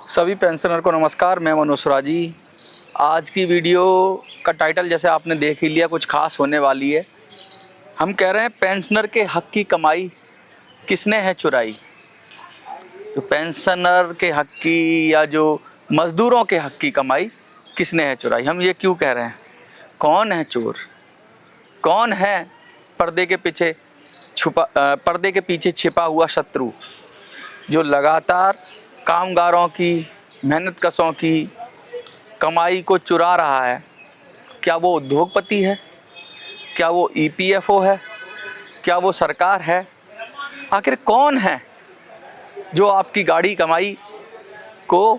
सभी पेंशनर को नमस्कार। मैं मनोज सुराजी। आज की वीडियो का टाइटल जैसे आपने देख ही लिया, कुछ खास होने वाली है। हम कह रहे हैं पेंशनर के हक की कमाई किसने है चुराई। जो पेंशनर के हक की या जो मज़दूरों के हक की कमाई किसने है चुराई। हम ये क्यों कह रहे हैं? कौन है चोर? कौन है पर्दे के पीछे छिपा हुआ शत्रु जो लगातार कामगारों की, मेहनत कशों की कमाई को चुरा रहा है? क्या वो उद्योगपति है? क्या वो ईपीएफओ है? क्या वो सरकार है? आखिर कौन है जो आपकी गाड़ी कमाई को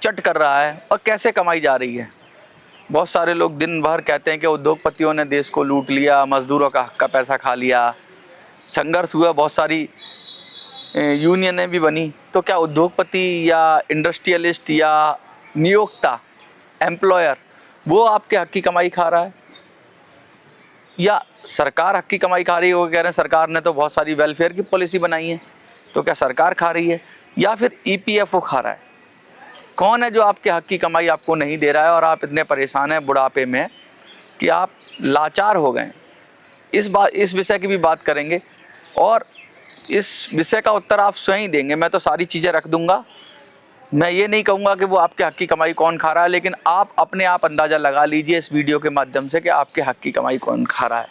चट कर रहा है और कैसे कमाई जा रही है? बहुत सारे लोग दिन भर कहते हैं कि उद्योगपतियों ने देश को लूट लिया, मज़दूरों का हक का पैसा खा लिया, संघर्ष हुआ, बहुत सारी यूनियनें भी बनी। तो क्या उद्योगपति या इंडस्ट्रियलिस्ट या नियोक्ता, एम्प्लॉयर, वो आपके हक की कमाई खा रहा है या सरकार हक की कमाई खा रही है? वो कह रहे हैं सरकार ने तो बहुत सारी वेलफेयर की पॉलिसी बनाई है, तो क्या सरकार खा रही है या फिर ईपीएफओ खा रहा है? कौन है जो आपके हक की कमाई आपको नहीं दे रहा है और आप इतने परेशान हैं बुढ़ापे में कि आप लाचार हो गए? इस विषय की भी बात करेंगे और इस विषय का उत्तर आप स्वयं देंगे। मैं तो सारी चीज़ें रख दूंगा। मैं ये नहीं कहूँगा कि वो आपके हक की कमाई कौन खा रहा है, लेकिन आप अपने आप अंदाज़ा लगा लीजिए इस वीडियो के माध्यम से कि आपके हक की कमाई कौन खा रहा है।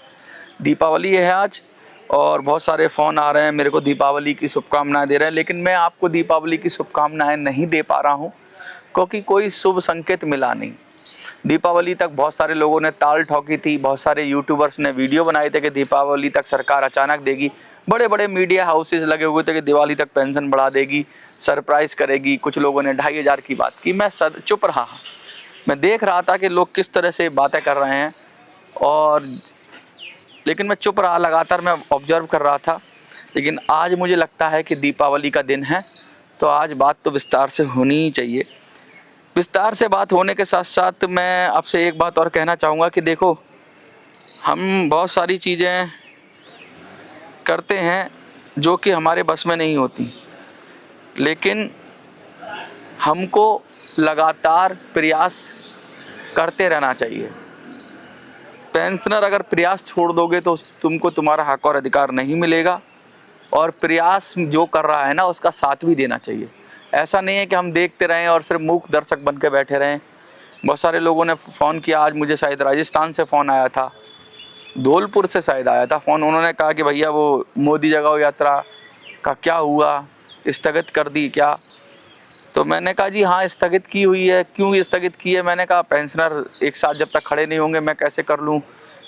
दीपावली है आज और बहुत सारे फ़ोन आ रहे हैं, मेरे को दीपावली की शुभकामनाएं दे रहे हैं, लेकिन मैं आपको दीपावली की शुभकामनाएं नहीं दे पा रहा हूँ क्योंकि कोई शुभ संकेत मिला नहीं। दीपावली तक बहुत सारे लोगों ने ताल ठोकी थी, बहुत सारे यूट्यूबर्स ने वीडियो बनाए थे कि दीपावली तक सरकार अचानक देगी। बड़े बड़े मीडिया हाउसेस लगे हुए थे कि दिवाली तक पेंशन बढ़ा देगी, सरप्राइज़ करेगी। कुछ लोगों ने 2500 की बात की। मैं चुप रहा। मैं देख रहा था कि लोग किस तरह से बातें कर रहे हैं और लेकिन मैं चुप रहा। लगातार मैं ऑब्जर्व कर रहा था। लेकिन आज मुझे लगता है कि दीपावली का दिन है, तो आज बात तो विस्तार से होनी ही चाहिए। विस्तार से बात होने के साथ साथ मैं आपसे एक बात और कहना चाहूँगा कि देखो, हम बहुत सारी चीज़ें करते हैं जो कि हमारे बस में नहीं होती, लेकिन हमको लगातार प्रयास करते रहना चाहिए। पेंशनर, अगर प्रयास छोड़ दोगे तो तुमको तुम्हारा हक और अधिकार नहीं मिलेगा और प्रयास जो कर रहा है ना उसका साथ भी देना चाहिए। ऐसा नहीं है कि हम देखते रहें और सिर्फ मूक दर्शक बन के बैठे रहें। बहुत सारे लोगों ने फ़ोन किया आज मुझे, शायद राजस्थान से फ़ोन आया था, धौलपुर से शायद आया था फ़ोन। उन्होंने कहा कि भैया वो मोदी जगाओ यात्रा का क्या हुआ, स्थगित कर दी क्या? तो मैंने कहा जी हाँ स्थगित की हुई है। क्यों स्थगित की है? मैंने कहा पेंशनर एक साथ जब तक खड़े नहीं होंगे मैं कैसे कर लूँ?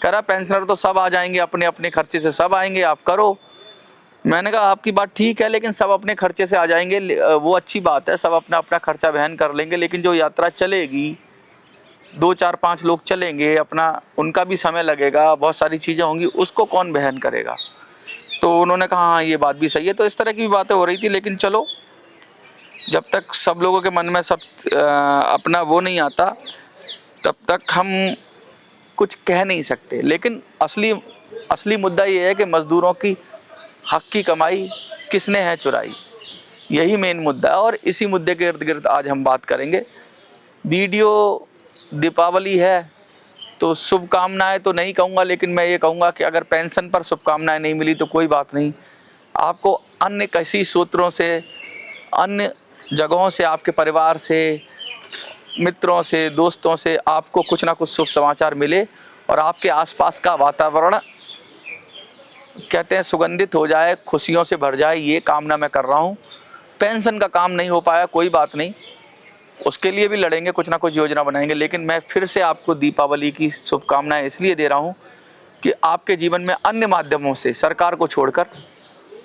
कह रहा पेंशनर तो सब आ जाएंगे, अपने अपने खर्चे से सब आएंगे, आप करो। मैंने कहा आपकी बात ठीक है, लेकिन सब अपने खर्चे से आ जाएंगे वो अच्छी बात है, सब अपना अपना खर्चा वहन कर लेंगे, लेकिन जो यात्रा चलेगी 2 4 5 लोग चलेंगे, अपना उनका भी समय लगेगा, बहुत सारी चीज़ें होंगी, उसको कौन वहन करेगा? तो उन्होंने कहा हाँ ये बात भी सही है। तो इस तरह की भी बातें हो रही थी। लेकिन चलो, जब तक सब लोगों के मन में सब अपना वो नहीं आता तब तक हम कुछ कह नहीं सकते। लेकिन असली मुद्दा ये है कि मज़दूरों की हक की कमाई किसने है चुराई, यही मेन मुद्दा है और इसी मुद्दे के इर्द गिर्द आज हम बात करेंगे। वीडियो दीपावली है तो शुभकामनाएं तो नहीं कहूँगा, लेकिन मैं ये कहूँगा कि अगर पेंशन पर शुभकामनाएं नहीं मिली तो कोई बात नहीं, आपको अन्य किसी सूत्रों से, अन्य जगहों से, आपके परिवार से, मित्रों से, दोस्तों से आपको कुछ ना कुछ शुभ समाचार मिले और आपके आसपास का वातावरण कहते हैं सुगंधित हो जाए, खुशियों से भर जाए, ये कामना मैं कर रहा हूँ। पेंशन का काम नहीं हो पाया, कोई बात नहीं, उसके लिए भी लड़ेंगे, कुछ ना कुछ योजना बनाएंगे। लेकिन मैं फिर से आपको दीपावली की शुभकामनाएं इसलिए दे रहा हूँ कि आपके जीवन में अन्य माध्यमों से, सरकार को छोड़कर,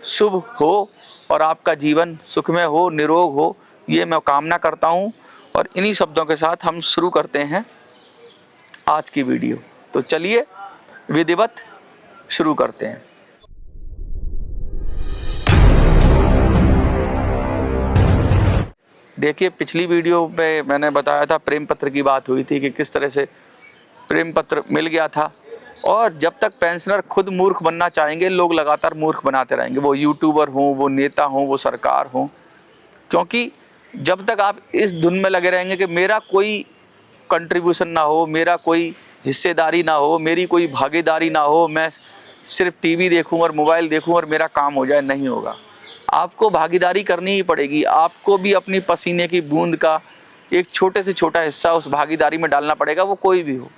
शुभ हो और आपका जीवन सुखमय हो, निरोग हो, ये मैं कामना करता हूँ। और इन्हीं शब्दों के साथ हम शुरू करते हैं आज की वीडियो। तो चलिए विधिवत शुरू करते हैं। देखिए, पिछली वीडियो में मैंने बताया था, प्रेम पत्र की बात हुई थी कि किस तरह से प्रेम पत्र मिल गया था। और जब तक पेंशनर खुद मूर्ख बनना चाहेंगे, लोग लगातार मूर्ख बनाते रहेंगे, वो यूट्यूबर हों, वो नेता हों, वो सरकार हों, क्योंकि जब तक आप इस धुन में लगे रहेंगे कि मेरा कोई कंट्रीब्यूशन ना हो, मेरा कोई हिस्सेदारी ना हो, मेरी कोई भागीदारी ना हो, मैं सिर्फ टीवी देखूं और मोबाइल देखूं और मेरा काम हो जाए, नहीं होगा। आपको भागीदारी करनी ही पड़ेगी। आपको भी अपनी पसीने की बूंद का एक छोटे से छोटा हिस्सा उस भागीदारी में डालना पड़ेगा, वो कोई भी हो।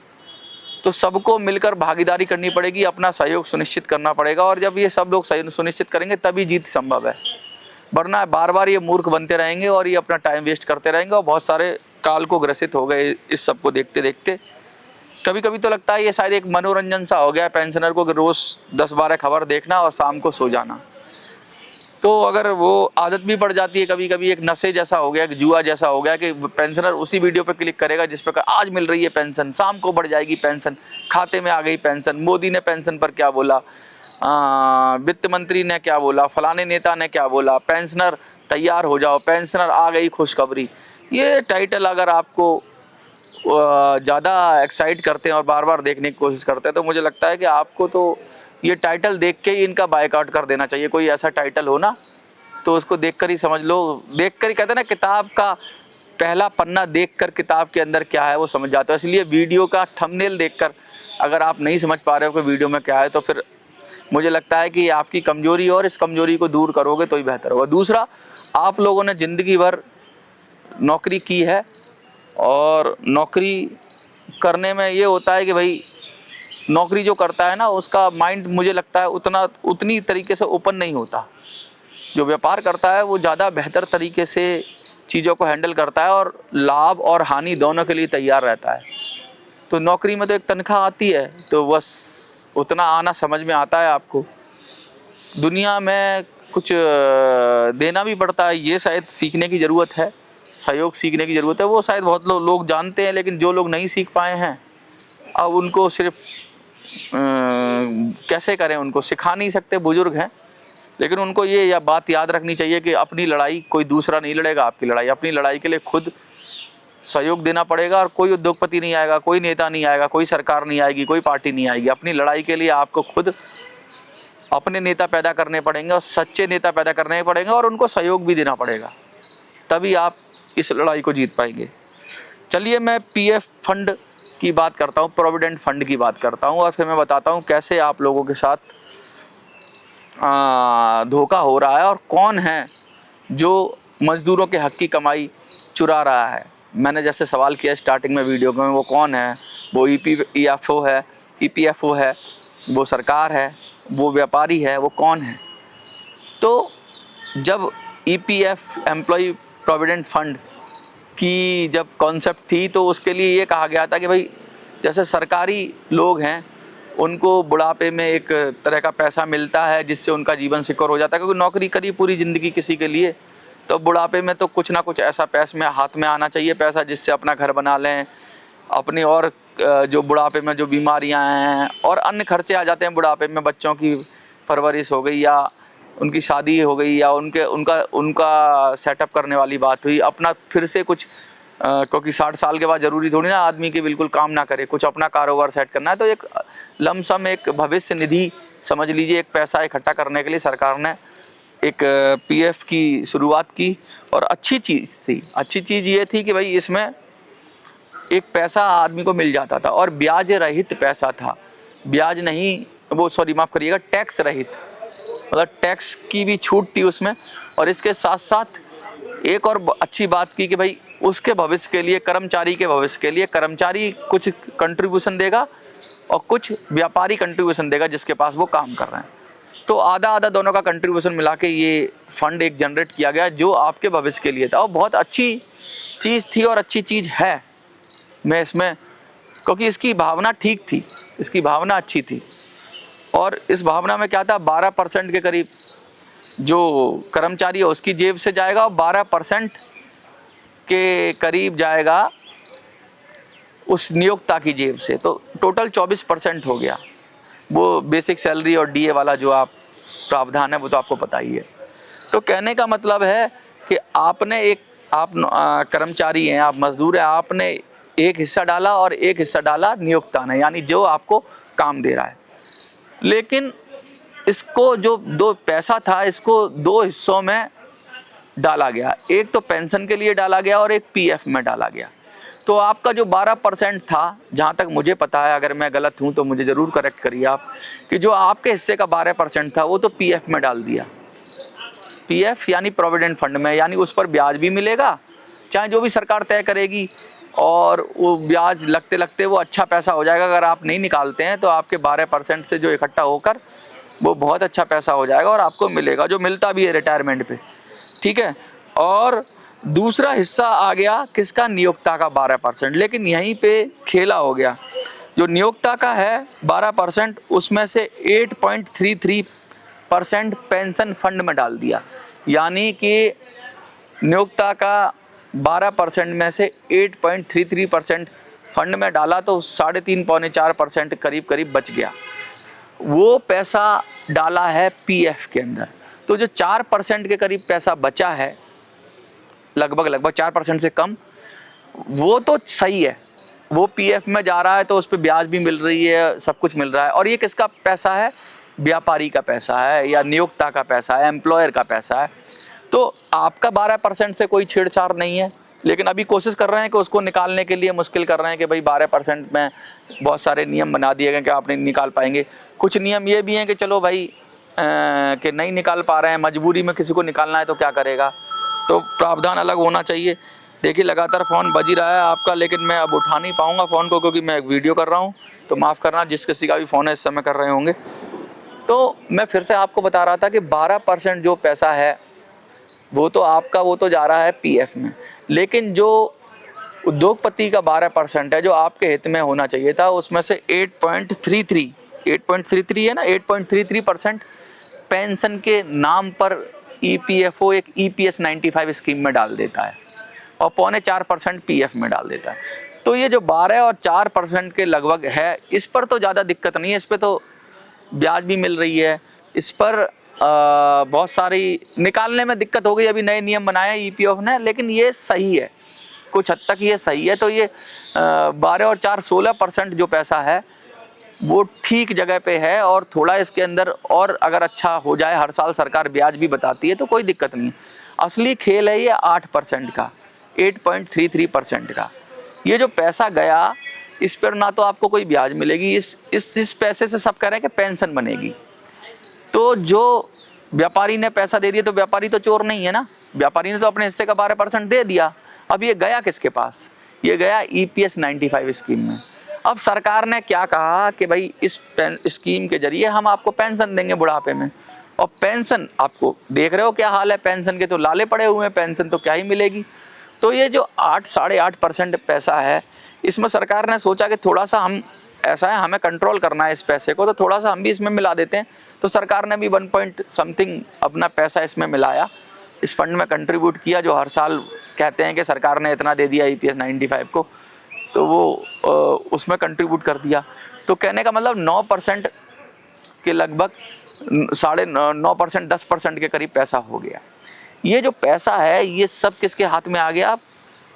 तो सबको मिलकर भागीदारी करनी पड़ेगी, अपना सहयोग सुनिश्चित करना पड़ेगा, और जब ये सब लोग सहयोग सुनिश्चित करेंगे तभी जीत संभव है। वरना बार बार ये मूर्ख बनते रहेंगे और ये अपना टाइम वेस्ट करते रहेंगे, और बहुत सारे काल को ग्रसित हो गए इस सब को देखते देखते। कभी कभी तो लगता है ये शायद एक मनोरंजन सा हो गया पेंशनर को कि रोज़ 10-12 खबर देखना और शाम को सो जाना। तो अगर वो आदत भी पड़ जाती है, कभी कभी एक नशे जैसा हो गया, एक जुआ जैसा हो गया कि पेंशनर उसी वीडियो पे क्लिक करेगा जिस पे आज मिल रही है पेंशन, शाम को बढ़ जाएगी पेंशन, खाते में आ गई पेंशन, मोदी ने पेंशन पर क्या बोला, वित्त मंत्री ने क्या बोला, फलाने नेता ने क्या बोला, पेंशनर तैयार हो जाओ, पेंशनर आ गई खुशखबरी। ये टाइटल अगर आपको ज़्यादा एक्साइट करते हैं और बार बार देखने की कोशिश करते हैं, तो मुझे लगता है कि आपको तो ये टाइटल देख के ही इनका बायकॉट कर देना चाहिए। कोई ऐसा टाइटल हो ना तो उसको देखकर ही समझ लो, देखकर ही कहते हैं ना, किताब का पहला पन्ना देखकर किताब के अंदर क्या है वो समझ जाते हो। इसलिए वीडियो का थंबनेल देखकर अगर आप नहीं समझ पा रहे हो कि वीडियो में क्या है, तो फिर मुझे लगता है कि आपकी कमजोरी, और इस कमजोरी को दूर करोगे तो ही बेहतर होगा। दूसरा, आप लोगों ने ज़िंदगी भर नौकरी की है, और नौकरी करने में ये होता है कि भाई नौकरी जो करता है ना उसका माइंड मुझे लगता है उतनी तरीके से ओपन नहीं होता। जो व्यापार करता है वो ज़्यादा बेहतर तरीके से चीज़ों को हैंडल करता है और लाभ और हानि दोनों के लिए तैयार रहता है। तो नौकरी में तो एक तनख्वाह आती है, तो बस उतना आना समझ में आता है आपको। दुनिया में कुछ देना भी पड़ता है, ये शायद सीखने की ज़रूरत है, सहयोग सीखने की ज़रूरत है। वो शायद बहुत लोग जानते हैं, लेकिन जो लोग नहीं सीख पाए हैं अब उनको सिर्फ कैसे करें, उनको सिखा नहीं सकते, बुजुर्ग हैं। लेकिन उनको ये बात याद रखनी चाहिए कि अपनी लड़ाई कोई दूसरा नहीं लड़ेगा, आपकी लड़ाई, अपनी लड़ाई के लिए खुद सहयोग देना पड़ेगा। और कोई उद्योगपति नहीं आएगा, कोई नेता नहीं आएगा, कोई सरकार नहीं आएगी, कोई पार्टी नहीं आएगी। अपनी लड़ाई के लिए आपको खुद अपने नेता पैदा करने पड़ेंगे, और सच्चे नेता पैदा करने पड़ेंगे, और उनको सहयोग भी देना पड़ेगा, तभी आप इस लड़ाई को जीत पाएंगे। चलिए मैं पीएफ फंड की बात करता हूँ, प्रोविडेंट फंड की बात करता हूँ, और फिर मैं बताता हूँ कैसे आप लोगों के साथ धोखा हो रहा है और कौन है जो मज़दूरों के हक की कमाई चुरा रहा है। मैंने जैसे सवाल किया स्टार्टिंग में वीडियो में, वो कौन है? वो ईपीएफओ है, वो सरकार है, वो व्यापारी है, वो कौन है? तो जब ईपीएफ एम्प्लॉय प्रोविडेंट फंड की जब कॉन्सेप्ट थी, तो उसके लिए ये कहा गया था कि भाई जैसे सरकारी लोग हैं उनको बुढ़ापे में एक तरह का पैसा मिलता है जिससे उनका जीवन सिक्योर हो जाता है, क्योंकि नौकरी करी पूरी ज़िंदगी किसी के लिए, तो बुढ़ापे में तो कुछ ना कुछ ऐसा पैसा में हाथ में आना चाहिए, पैसा जिससे अपना घर बना लें अपनी, और जो बुढ़ापे में जो बीमारियां हैं और अन्य खर्चे आ जाते हैं बुढ़ापे में, बच्चों की परवरिश हो गई या उनकी शादी हो गई या उनका सेटअप करने वाली बात हुई, अपना फिर से कुछ क्योंकि 60 साल के बाद ज़रूरी थोड़ी ना आदमी की बिल्कुल काम ना करे, कुछ अपना कारोबार सेट करना है, तो एक लमसम एक भविष्य निधि समझ लीजिए, एक पैसा इकट्ठा करने के लिए सरकार ने एक पीएफ की शुरुआत की। और अच्छी चीज़ थी, अच्छी चीज़ ये थी कि भाई इसमें एक पैसा आदमी को मिल जाता था और ब्याज रहित पैसा था, ब्याज नहीं, वो सॉरी माफ़ करिएगा, टैक्स रहित, मतलब टैक्स की भी छूट थी उसमें। और इसके साथ साथ एक और अच्छी बात की कि भाई उसके भविष्य के लिए, कर्मचारी के भविष्य के लिए, कर्मचारी कुछ कंट्रीब्यूशन देगा और कुछ व्यापारी कंट्रीब्यूशन देगा जिसके पास वो काम कर रहे हैं, तो आधा आधा दोनों का कंट्रीब्यूशन मिला के ये फंड एक जनरेट किया गया जो आपके भविष्य के लिए था। और बहुत अच्छी चीज़ थी और अच्छी चीज़ है, मैं इसमें, क्योंकि इसकी भावना ठीक थी, इसकी भावना अच्छी थी। और इस भावना में क्या था, 12% के करीब जो कर्मचारी है उसकी जेब से जाएगा और 12% के करीब जाएगा उस नियोक्ता की जेब से, तो टोटल 24% हो गया। वो बेसिक सैलरी और डीए वाला जो आप प्रावधान है वो तो आपको पता ही है। तो कहने का मतलब है कि आपने आप कर्मचारी हैं, आप मजदूर हैं, आपने एक हिस्सा डाला और एक हिस्सा डाला नियोक्ता ने, यानी जो आपको काम दे रहा है। लेकिन इसको जो दो पैसा था, इसको दो हिस्सों में डाला गया, एक तो पेंशन के लिए डाला गया और एक पीएफ में डाला गया। तो आपका जो 12% था, जहाँ तक मुझे पता है, अगर मैं गलत हूँ तो मुझे ज़रूर करेक्ट करिए आप, कि जो आपके हिस्से का 12% था वो तो पीएफ में डाल दिया। पीएफ यानी प्रोविडेंट फंड में, यानी उस पर ब्याज भी मिलेगा चाहे जो भी सरकार तय करेगी, और वो ब्याज लगते लगते वो अच्छा पैसा हो जाएगा। अगर आप नहीं निकालते हैं तो आपके 12% से जो इकट्ठा होकर वो बहुत अच्छा पैसा हो जाएगा और आपको मिलेगा, जो मिलता भी है रिटायरमेंट पे, ठीक है। और दूसरा हिस्सा आ गया किसका, नियोक्ता का 12%। लेकिन यहीं पे खेला हो गया, जो नियोक्ता का है 12%, उसमें से 8.33% पेंशन फंड में डाल दिया। यानी कि नियोक्ता का 12% में से 8.33% फंड में डाला तो 3.5 पौने 4% करीब करीब बच गया। वो पैसा डाला है पीएफ के अंदर। तो जो 4% के करीब पैसा बचा है, लगभग 4% से कम, वो तो सही है, वो पीएफ में जा रहा है तो उस पर ब्याज भी मिल रही है, सब कुछ मिल रहा है। और ये किसका पैसा है, व्यापारी का पैसा है या नियोक्ता का पैसा है, एम्प्लॉयर का पैसा है। तो आपका 12% से कोई छेड़छाड़ नहीं है, लेकिन अभी कोशिश कर रहे हैं कि उसको निकालने के लिए मुश्किल कर रहे हैं कि भाई 12% में बहुत सारे नियम बना दिए गए कि आप नहीं निकाल पाएंगे। कुछ नियम ये भी हैं कि चलो भाई कि नहीं निकाल पा रहे हैं, मजबूरी में किसी को निकालना है तो क्या करेगा, तो प्रावधान अलग होना चाहिए। देखिए लगातार फ़ोन बज ही रहा है आपका, लेकिन मैं अब उठा नहीं पाऊँगा फ़ोन को क्योंकि मैं एक वीडियो कर रहा हूँ, तो माफ़ करना जिस किसी का भी फ़ोन है इस समय कर रहे होंगे। तो मैं फिर से आपको बता रहा था कि 12% जो पैसा है वो तो आपका, वो तो जा रहा है पीएफ में, लेकिन जो उद्योगपति का 12% है जो आपके हित में होना चाहिए था, उसमें से 8.33 है ना, 8.33% पेंशन के नाम पर ईपीएफओ एक ईपीएस 95 स्कीम में डाल देता है और 0.25% पीएफ में डाल देता है। तो ये जो 12 और 4% के लगभग है, इस पर तो ज़्यादा दिक्कत नहीं है, इस पर तो ब्याज भी मिल रही है, इस पर बहुत सारी निकालने में दिक्कत हो गई। अभी नए नियम बनाए ईपीएफ ने, लेकिन ये सही है, कुछ हद तक ये सही है। तो ये 12 और 4 16% जो पैसा है वो ठीक जगह पे है, और थोड़ा इसके अंदर और अगर अच्छा हो जाए, हर साल सरकार ब्याज भी बताती है तो कोई दिक्कत नहीं। असली खेल है ये 8% का, 8.33% का। ये जो पैसा गया इस पर ना तो आपको कोई ब्याज मिलेगी, इस पैसे से सब कह रहे हैं कि पेंशन बनेगी। तो जो व्यापारी ने पैसा दे दिया, तो व्यापारी तो चोर नहीं है ना, व्यापारी ने तो अपने हिस्से का 12% दे दिया। अब ये गया किसके पास, ये गया ईपीएस 95 स्कीम में। अब सरकार ने क्या कहा कि भाई इस स्कीम के जरिए हम आपको पेंशन देंगे बुढ़ापे में, और पेंशन आपको देख रहे हो क्या हाल है, पेंशन के तो लाले पड़े हुए हैं, पेंशन तो क्या ही मिलेगी। तो ये जो 8-8.5% पैसा है, इसमें सरकार ने सोचा कि थोड़ा सा हम, ऐसा है हमें कंट्रोल करना है इस पैसे को, तो थोड़ा सा हम भी इसमें मिला देते हैं। तो सरकार ने भी 1 पॉइंट समथिंग अपना पैसा इसमें मिलाया, इस फंड में कंट्रीब्यूट किया, जो हर साल कहते हैं कि सरकार ने इतना दे दिया ईपीएस 95 को, तो वो उसमें कंट्रीब्यूट कर दिया। तो कहने का मतलब 9% के लगभग 9.5%, 10% के करीब पैसा हो गया। ये जो पैसा है ये सब किसके हाथ में आ गया,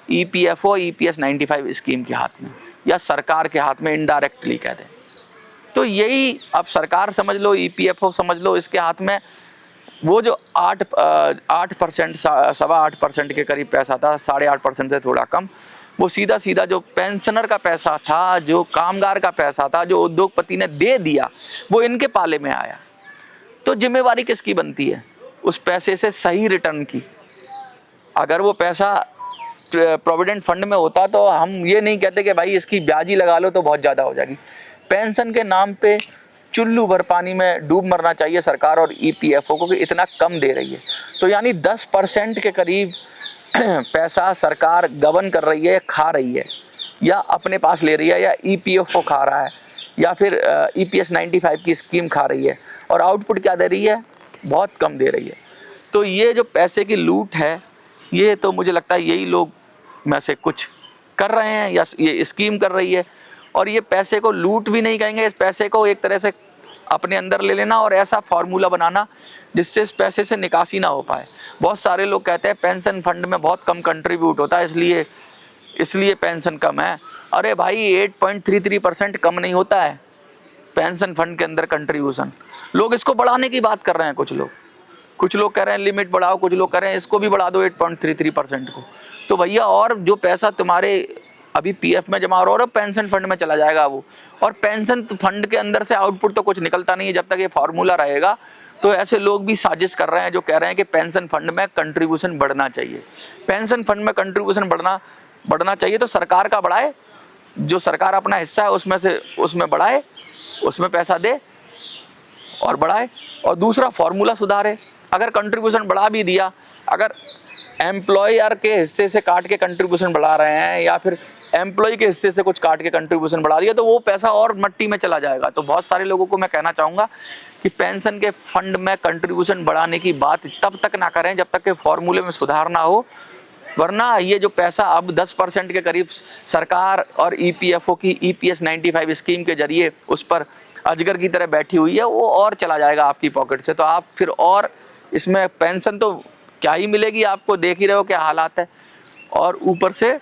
ईपीएफओ ईपीएस 95 स्कीम के हाथ में, या सरकार के हाथ में, इनडायरेक्टली कह दें तो यही। अब सरकार समझ लो, ईपीएफओ समझ लो, इसके हाथ में वो जो 8%, 8.25% के करीब पैसा था, 8.5% से थोड़ा कम, वो सीधा सीधा जो पेंशनर का पैसा था, जो कामगार का पैसा था, जो उद्योगपति ने दे दिया, वो इनके पाले में आया। तो जिम्मेवारी किसकी बनती है, उस पैसे से सही रिटर्न की। अगर वो पैसा प्रोविडेंट फंड में होता तो हम ये नहीं कहते कि भाई इसकी ब्याज ही लगा लो तो बहुत ज़्यादा हो जाएगी। पेंशन के नाम पे चुल्लू भर पानी में डूब मरना चाहिए सरकार और ईपीएफओ को कि इतना कम दे रही है। तो यानी 10% के करीब पैसा सरकार गबन कर रही है, खा रही है, या अपने पास ले रही है, या ईपीएफओ खा रहा है, या फिर ईपीएस 95 की स्कीम खा रही है, और आउटपुट क्या दे रही है, बहुत कम दे रही है। तो ये जो पैसे की लूट है, ये तो मुझे लगता है यही लोग में से कुछ कर रहे हैं, या ये स्कीम कर रही है। और ये पैसे को लूट भी नहीं कहेंगे, इस पैसे को एक तरह से अपने अंदर ले लेना और ऐसा फार्मूला बनाना जिससे इस पैसे से निकासी ना हो पाए। बहुत सारे लोग कहते हैं पेंशन फंड में बहुत कम कंट्रीब्यूट होता है, इसलिए पेंशन कम है। अरे भाई 8.33% कम नहीं होता है पेंशन फंड के अंदर कंट्रीब्यूशन। लोग इसको बढ़ाने की बात कर रहे हैं कुछ लोग, कुछ लोग कह रहे हैं लिमिट बढ़ाओ, कुछ लोग कह रहे हैं इसको भी बढ़ा दो 8.33% को। तो भैया और जो पैसा तुम्हारे अभी पीएफ में जमा हो रहा है पेंशन फंड में चला जाएगा वो, और पेंशन फंड के अंदर से आउटपुट तो कुछ निकलता नहीं है जब तक ये फार्मूला रहेगा। तो ऐसे लोग भी साजिश कर रहे हैं जो कह रहे हैं कि पेंशन फंड में कंट्रीब्यूशन बढ़ना चाहिए। पेंशन फंड में कंट्रीब्यूशन बढ़ना चाहिए तो सरकार का बढ़ाए, जो सरकार अपना हिस्सा है उसमें बढ़ाए, उसमें पैसा दे और बढ़ाए। और दूसरा फार्मूला सुधारे। अगर कंट्रीब्यूशन बढ़ा भी दिया, अगर एम्प्लॉयर के हिस्से से काट के कंट्रीब्यूशन बढ़ा रहे हैं या फिर एम्प्लॉय के हिस्से से कुछ काट के कंट्रीब्यूशन बढ़ा दिया तो वो पैसा और मट्टी में चला जाएगा। तो बहुत सारे लोगों को मैं कहना चाहूँगा कि पेंशन के फंड में कंट्रीब्यूशन बढ़ाने की बात तब तक ना करें जब तक कि फॉर्मूले में सुधार ना हो, वरना ये जो पैसा अब 10% के करीब सरकार और ईपीएफओ की EPS 95 स्कीम के जरिए उस पर अजगर की तरह बैठी हुई है, वो और चला जाएगा आपकी पॉकेट से। तो आप फिर और इसमें पेंशन तो क्या ही मिलेगी आपको, देख ही रहे हो क्या हालात है, और ऊपर से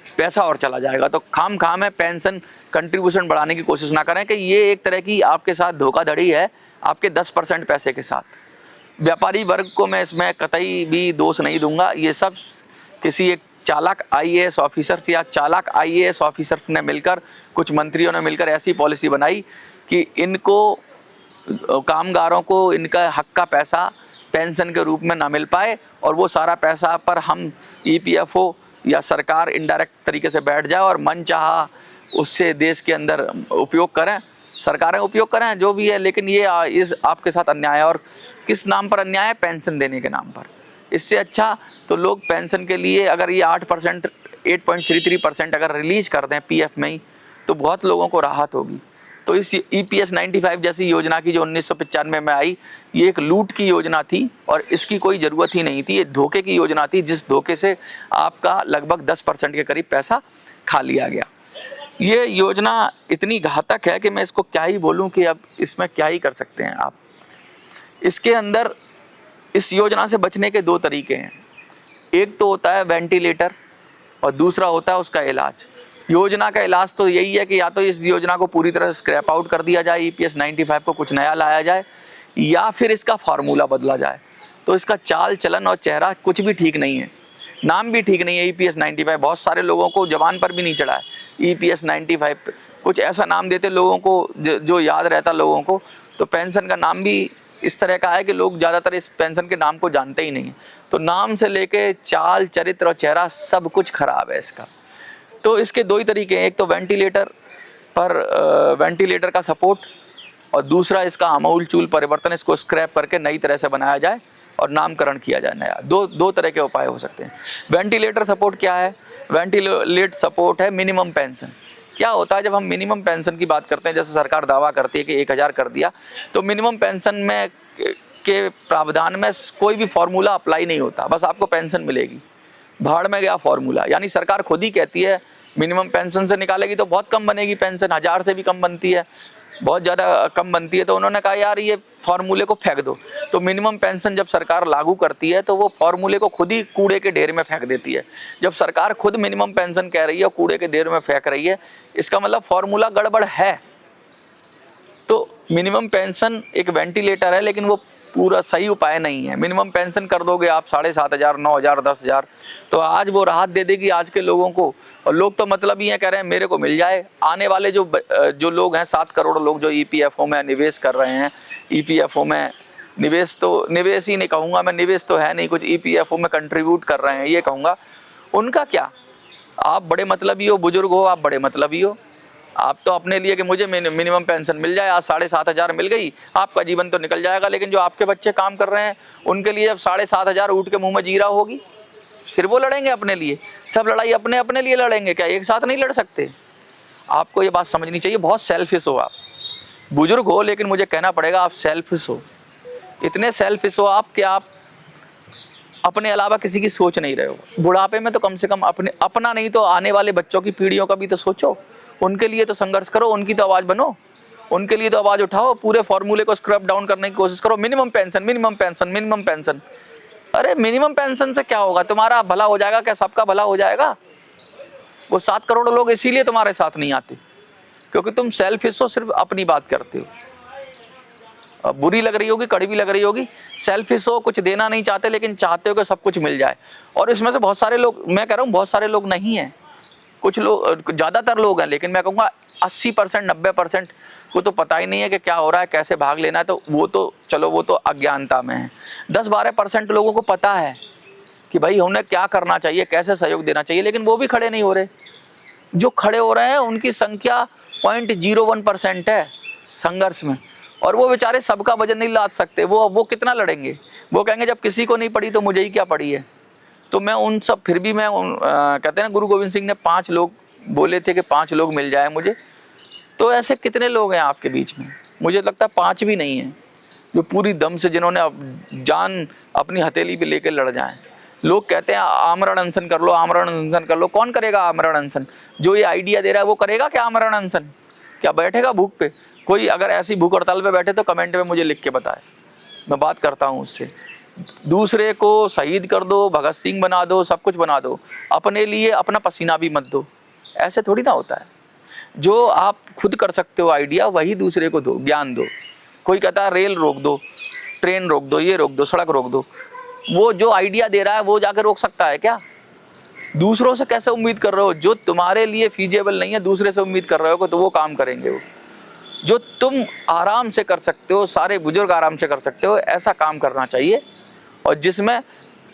पैसा और चला जाएगा। तो खाम है पेंशन कंट्रीब्यूशन बढ़ाने की कोशिश ना करें कि ये एक तरह की आपके साथ धोखाधड़ी है आपके 10% पैसे के साथ। व्यापारी वर्ग को मैं इसमें कतई भी दोष नहीं दूंगा, ये सब किसी एक चालाक IAS ऑफिसर्स या चालाक IAS ऑफिसर्स ने मिलकर, कुछ मंत्रियों ने मिलकर ऐसी पॉलिसी बनाई कि इनको कामगारों को इनका हक का पैसा पेंशन के रूप में ना मिल पाए और वो सारा पैसा पर हम EPFO या सरकार इनडायरेक्ट तरीके से बैठ जाए और मन चाहा उससे देश के अंदर उपयोग करें, सरकारें उपयोग करें, जो भी है। लेकिन ये इस आपके साथ अन्याय है। और किस नाम पर अन्याय है? पेंशन देने के नाम पर। इससे अच्छा तो लोग पेंशन के लिए अगर ये 8% 8.33% अगर रिलीज कर दें PF में ही तो बहुत लोगों को राहत होगी। तो इस EPS 95 जैसी योजना की जो 1995 में आई, ये एक लूट की योजना थी और इसकी कोई ज़रूरत ही नहीं थी। ये धोखे की योजना थी जिस धोखे से आपका लगभग 10% के करीब पैसा खा लिया गया। ये योजना इतनी घातक है कि मैं इसको क्या ही बोलूं कि अब इसमें क्या ही कर सकते हैं आप। इसके अंदर इस योजना से बचने के 2 तरीके हैं। एक तो होता है वेंटिलेटर और दूसरा होता है उसका इलाज। योजना का इलाज तो यही है कि या तो इस योजना को पूरी तरह स्क्रैप आउट कर दिया जाए, EPS 95 को कुछ नया लाया जाए, या फिर इसका फार्मूला बदला जाए। तो इसका चाल चलन और चेहरा कुछ भी ठीक नहीं है, नाम भी ठीक नहीं है EPS 95। बहुत सारे लोगों को जबान पर भी नहीं चढ़ा है EPS 95। कुछ ऐसा नाम देते लोगों को जो याद रहता लोगों को। तो पेंशन का नाम भी इस तरह का है कि लोग ज़्यादातर इस पेंशन के नाम को जानते ही नहीं हैं। तो नाम से लेके चाल चरित्र और चेहरा सब कुछ खराब है इसका। तो इसके 2 ही तरीके हैं, एक तो वेंटिलेटर का सपोर्ट और दूसरा इसका आमूलचूल परिवर्तन, इसको स्क्रैप करके नई तरह से बनाया जाए और नामकरण किया जाए नया। दो तरह के उपाय हो सकते हैं। वेंटिलेटर सपोर्ट क्या है? वेंटिलेट सपोर्ट है मिनिमम पेंशन। क्या होता है जब हम मिनिमम पेंशन की बात करते हैं, जैसे सरकार दावा करती है कि 1000 कर दिया, तो मिनिमम पेंशन में के प्रावधान में कोई भी फॉर्मूला अप्लाई नहीं होता, बस आपको पेंशन मिलेगी। भाड़ में गया फॉर्मूला। यानी सरकार खुद ही कहती है मिनिमम पेंशन से निकालेगी तो बहुत कम बनेगी पेंशन, 1000 से भी कम बनती है, बहुत ज़्यादा कम बनती है। तो उन्होंने कहा यार ये फार्मूले को फेंक दो। तो मिनिमम पेंशन जब सरकार लागू करती है तो वो फार्मूले को खुद ही कूड़े के ढेर में फेंक देती है। जब सरकार खुद मिनिमम पेंशन कह रही है और कूड़े के ढेर में फेंक रही है, इसका मतलब फार्मूला गड़बड़ है। तो मिनिमम पेंशन एक वेंटिलेटर है लेकिन वो पूरा सही उपाय नहीं है। मिनिमम पेंशन कर दोगे आप 7,500, 9,000, 10,000, तो आज वो राहत दे देगी आज के लोगों को। और लोग तो मतलब ही कह रहे हैं मेरे को मिल जाए। आने वाले जो लोग हैं 7 करोड़ लोग जो EPFO में निवेश कर रहे हैं, EPFO में निवेश ही नहीं कहूँगा मैं, निवेश तो है नहीं कुछ, EPFO में कंट्रीब्यूट कर रहे हैं ये कहूँगा। उनका क्या? आप बड़े मतलबी हो, बुजुर्ग हो, आप बड़े मतलबी हो। आप तो अपने लिए कि मुझे मिनिमम पेंशन मिल जाए, आज 7,500 मिल गई, आपका जीवन तो निकल जाएगा। लेकिन जो आपके बच्चे काम कर रहे हैं उनके लिए जब 7,500 ऊँट के मुंह में जीरा होगी, फिर वो लड़ेंगे अपने लिए। सब लड़ाई अपने अपने लिए लड़ेंगे, क्या एक साथ नहीं लड़ सकते? आपको ये बात समझनी चाहिए। बहुत सेल्फिश हो आप, बुजुर्ग हो लेकिन मुझे कहना पड़ेगा आप सेल्फिश हो। इतने सेल्फिश हो आप कि आप अपने अलावा किसी की सोच नहीं रहे हो। बुढ़ापे में तो कम से कम अपना नहीं तो आने वाले बच्चों की पीढ़ियों का भी तो सोचो। उनके लिए तो संघर्ष करो, उनकी तो आवाज़ बनो, उनके लिए तो आवाज़ उठाओ। पूरे फॉर्मूले को स्क्रैप डाउन करने की कोशिश करो। Minimum pension, minimum pension, minimum pension. अरे मिनिमम पेंशन से क्या होगा? तुम्हारा भला हो जाएगा क्या? सबका भला हो जाएगा? वो 7 करोड़ लोग इसीलिए तुम्हारे साथ नहीं आते क्योंकि तुम सेल्फिश हो, सिर्फ अपनी बात करते हो। बुरी लग रही होगी, कड़वी लग रही होगी, सेल्फिश हो, कुछ देना नहीं चाहते लेकिन चाहते हो कि सब कुछ मिल जाए। और इसमें से बहुत सारे लोग, मैं कह रहा हूँ बहुत सारे लोग नहीं हैं, कुछ लोग, ज़्यादातर लोग हैं, लेकिन मैं कहूँगा 80% 90% को तो पता ही नहीं है कि क्या हो रहा है, कैसे भाग लेना है। तो वो तो चलो, वो तो अज्ञानता में है। 10-12% लोगों को पता है कि भाई उन्हें क्या करना चाहिए, कैसे सहयोग देना चाहिए, लेकिन वो भी खड़े नहीं हो रहे। जो खड़े हो रहे हैं उनकी संख्या 0.01% है संघर्ष में, और वो बेचारे सबका वजन नहीं लाद सकते। वो कितना लड़ेंगे? वो कहेंगे जब किसी को नहीं पड़ी तो मुझे ही क्या पड़ी है। तो मैं उन सब, फिर भी मैं कहते हैं ना, गुरु गोविंद सिंह ने 5 लोग बोले थे कि 5 लोग मिल जाए मुझे। तो ऐसे कितने लोग हैं आपके बीच में? मुझे लगता है 5 भी नहीं हैं जो पूरी दम से, जिन्होंने जान अपनी हथेली पे लेकर लड़ जाएं। लोग कहते हैं आमरण अनशन कर लो, आमरण अनशन कर लो। कौन करेगा आमरण अनशन? जो ये आइडिया दे रहा है वो करेगा क्या आमरण अनशन? क्या बैठेगा भूख पे? कोई अगर ऐसी भूख हड़ताल पे बैठे तो कमेंट में मुझे लिख के बताए, मैं बात करता हूँ उससे। दूसरे को शहीद कर दो, भगत सिंह बना दो, सब कुछ बना दो, अपने लिए अपना पसीना भी मत दो। ऐसे थोड़ी ना होता है। जो आप खुद कर सकते हो आइडिया, वही दूसरे को दो, ज्ञान दो। कोई कहता है रेल रोक दो, ट्रेन रोक दो, ये रोक दो, सड़क रोक दो। वो जो आइडिया दे रहा है वो जाकर रोक सकता है क्या? दूसरों से कैसे उम्मीद कर रहे हो? जो तुम्हारे लिए फीजेबल नहीं है, दूसरे से उम्मीद कर रहे हो तो वो काम करेंगे। वो जो तुम आराम से कर सकते हो, सारे बुजुर्ग आराम से कर सकते हो, ऐसा काम करना चाहिए। और जिसमें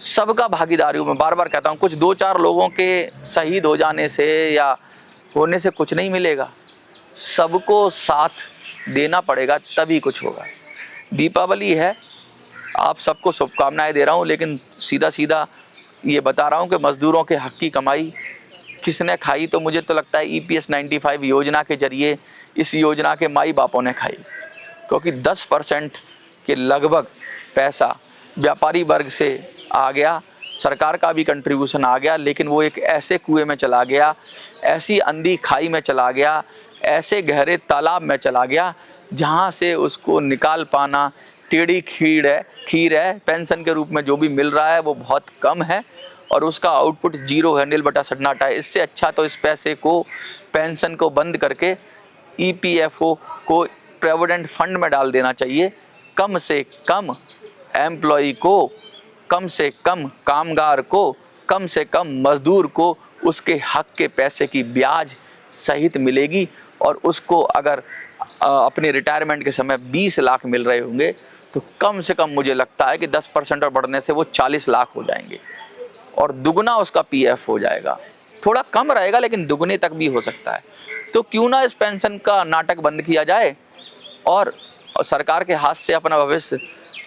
सबका भागीदारी हो। मैं बार बार कहता हूँ, कुछ 2-4 लोगों के शहीद हो जाने से या होने से कुछ नहीं मिलेगा, सबको साथ देना पड़ेगा, तभी कुछ होगा। दीपावली है, आप सबको शुभकामनाएं दे रहा हूँ, लेकिन सीधा सीधा ये बता रहा हूँ कि मज़दूरों के हक की कमाई किसने खाई? तो मुझे तो लगता है EPS 95 योजना के जरिए इस योजना के माई बापों ने खाई, क्योंकि 10% के लगभग पैसा व्यापारी वर्ग से आ गया, सरकार का भी कंट्रीब्यूशन आ गया, लेकिन वो एक ऐसे कुएं में चला गया, ऐसी अंधी खाई में चला गया, ऐसे गहरे तालाब में चला गया जहाँ से उसको निकाल पाना टेढ़ी खीर है। पेंशन के रूप में जो भी मिल रहा है वो बहुत कम है और उसका आउटपुट 0 है, नील बटा सन्नाटा है। इससे अच्छा तो इस पैसे को, पेंशन को बंद करके EPFO को प्रोविडेंट फंड में डाल देना चाहिए। कम से कम एम्प्लॉई को, कम से कम कामगार को, कम से कम मजदूर को उसके हक के पैसे की ब्याज सहित मिलेगी। और उसको अगर अपने रिटायरमेंट के समय 20 लाख मिल रहे होंगे तो कम से कम मुझे लगता है कि 10% और बढ़ने से वो 40 लाख हो जाएंगे और दुगना उसका PF हो जाएगा। थोड़ा कम रहेगा लेकिन दुगने तक भी हो सकता है। तो क्यों ना इस पेंशन का नाटक बंद किया जाए और सरकार के हाथ से अपना भविष्य,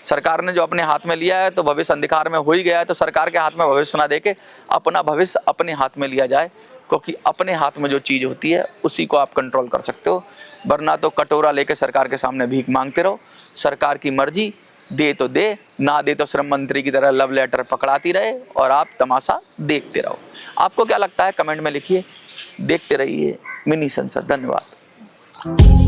सरकार ने जो अपने हाथ में लिया है तो भविष्य अंधकार में हो ही गया है, तो सरकार के हाथ में भविष्य ना देके अपना भविष्य अपने हाथ में लिया जाए, क्योंकि अपने हाथ में जो चीज़ होती है उसी को आप कंट्रोल कर सकते हो। वरना तो कटोरा लेके सरकार के सामने भीख मांगते रहो। सरकार की मर्जी, दे तो दे, ना दे तो श्रम मंत्री की तरह लव लेटर पकड़ाती रहे और आप तमाशा देखते रहो। आपको क्या लगता है कमेंट में लिखिए। देखते रहिए मिनी संसद। धन्यवाद।